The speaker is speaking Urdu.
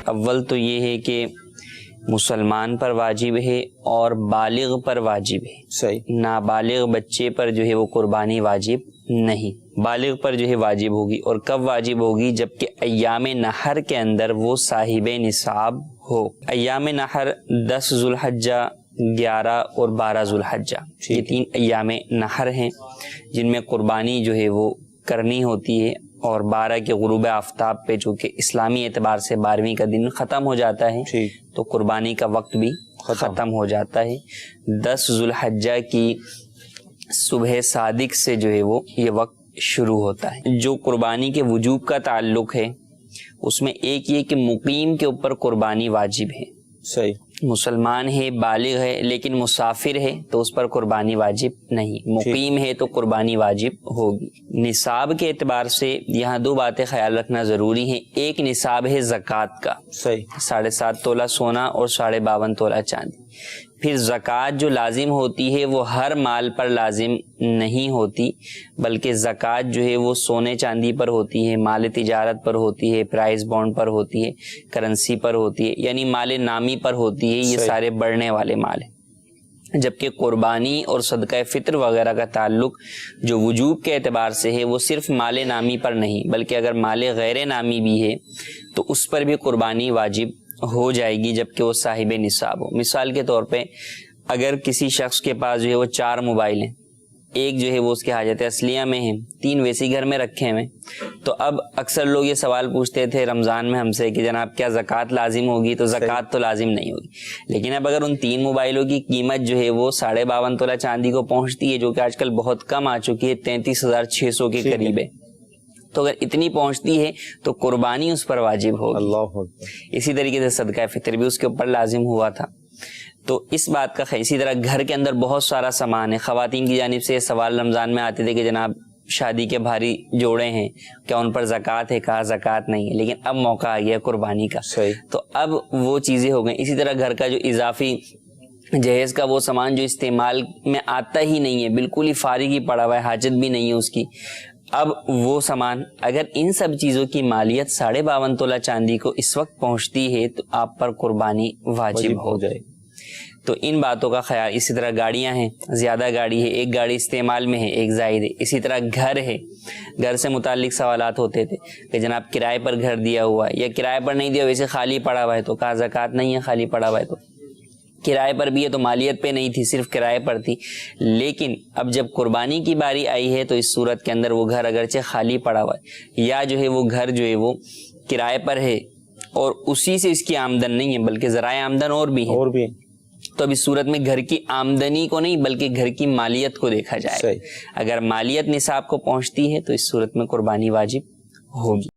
اول تو یہ ہے کہ مسلمان پر واجب ہے اور بالغ پر واجب ہے. صحیح. نابالغ بچے پر جو ہے وہ قربانی واجب نہیں. بالغ پر جو ہے واجب ہوگی. اور کب واجب ہوگی؟ جبکہ ایام نحر کے اندر وہ صاحب نصاب ہو. ایام نحر 10 ذوالحجہ، 11 اور 12 ذوالحجہ، یہ 3 ایام نحر ہیں جن میں قربانی جو ہے وہ کرنی ہوتی ہے. اور 12 کے غروب آفتاب پہ چونکہ اسلامی اعتبار سے 12ویں کا دن ختم ہو جاتا ہے تو قربانی کا وقت بھی ختم ہو جاتا ہے. 10 ذوالحجہ کی صبح صادق سے جو ہے وہ یہ وقت شروع ہوتا ہے. جو قربانی کے وجوب کا تعلق ہے اس میں ایک یہ کہ مقیم کے اوپر قربانی واجب ہے. صحیح. مسلمان ہے، بالغ ہے، لیکن مسافر ہے تو اس پر قربانی واجب نہیں. مقیم ہے تو قربانی واجب ہوگی. نصاب کے اعتبار سے یہاں 2 باتیں خیال رکھنا ضروری ہیں. ایک نصاب ہے زکوٰۃ کا، صحیح، 7.5 تولہ سونا اور 52.5 تولہ چاندی. پھر زکوٰۃ جو لازم ہوتی ہے وہ ہر مال پر لازم نہیں ہوتی، بلکہ زکوٰۃ جو ہے وہ سونے چاندی پر ہوتی ہے، مال تجارت پر ہوتی ہے، پرائز بانڈ پر ہوتی ہے، کرنسی پر ہوتی ہے، یعنی مال نامی پر ہوتی ہے. یہ سارے بڑھنے والے مال ہیں. جبکہ قربانی اور صدقہ فطر وغیرہ کا تعلق جو وجوب کے اعتبار سے ہے وہ صرف مال نامی پر نہیں بلکہ اگر مال غیر نامی بھی ہے تو اس پر بھی قربانی واجب ہو جائے گی جبکہ وہ صاحب نصاب ہو. مثال کے طور پہ اگر کسی شخص کے پاس جو ہے وہ 4 موبائل ہیں، ایک جو ہے وہ اس کے حاجت اصلیہ میں ہیں، 3 ویسی گھر میں رکھے ہوئے، تو اب اکثر لوگ یہ سوال پوچھتے تھے رمضان میں ہم سے کہ جناب کیا زکوٰۃ لازم ہوگی؟ تو زکوٰۃ تو لازم نہیں ہوگی. لیکن اب اگر ان 3 موبائلوں کی قیمت جو ہے وہ 52.5 تولہ چاندی کو پہنچتی ہے جو کہ آج کل بہت کم آ چکی ہے، 33,600 کے قریب ہے، تو اگر اتنی پہنچتی ہے تو قربانی اس پر واجب ہوگی. اللہ. اسی طریقے سے صدقہ فطر بھی اس کے اوپر لازم ہوا تھا. تو اس بات کا اسی طرح گھر کے اندر بہت سارا سامان ہے. خواتین کی جانب سے یہ سوال رمضان میں آتے تھے کہ جناب شادی کے بھاری جوڑے ہیں، کیا ان پر زکوٰۃ ہے؟ کہا زکوٰۃ نہیں ہے، لیکن اب موقع آ گیا قربانی کا. تو اب وہ چیزیں ہو گئیں. اسی طرح گھر کا جو اضافی جہیز کا وہ سامان جو استعمال میں آتا ہی نہیں ہے، بالکل ہی فارغ ہی پڑا ہوا ہے، حاجت بھی نہیں ہے اس کی، اب وہ سامان اگر ان سب چیزوں کی مالیت 52.5 تولہ چاندی کو اس وقت پہنچتی ہے تو آپ پر قربانی واجب ہو جائے. تو ان باتوں کا خیال. اسی طرح گاڑیاں ہیں، زیادہ گاڑی ہے، ایک گاڑی استعمال میں ہے، ایک زائد ہے. اسی طرح گھر ہے، گھر سے متعلق سوالات ہوتے تھے کہ جناب کرائے پر گھر دیا ہوا ہے یا کرائے پر نہیں دیا ویسے خالی پڑا ہوا ہے، تو کہا زکوٰۃ نہیں ہے، خالی پڑا ہوا ہے. تو کرائے پر بھی ہے تو مالیت پہ نہیں تھی، صرف کرائے پر تھی. لیکن اب جب قربانی کی باری آئی ہے تو اس صورت کے اندر وہ گھر اگرچہ خالی پڑا ہوا ہے یا جو ہے وہ گھر جو ہے وہ کرائے پر ہے اور اسی سے اس کی آمدن نہیں ہے بلکہ ذرائع آمدن اور بھی ہیں، تو اب اس صورت میں گھر کی آمدنی کو نہیں بلکہ گھر کی مالیت کو دیکھا جائے. اگر مالیت نصاب کو پہنچتی ہے تو اس صورت میں قربانی واجب ہوگی.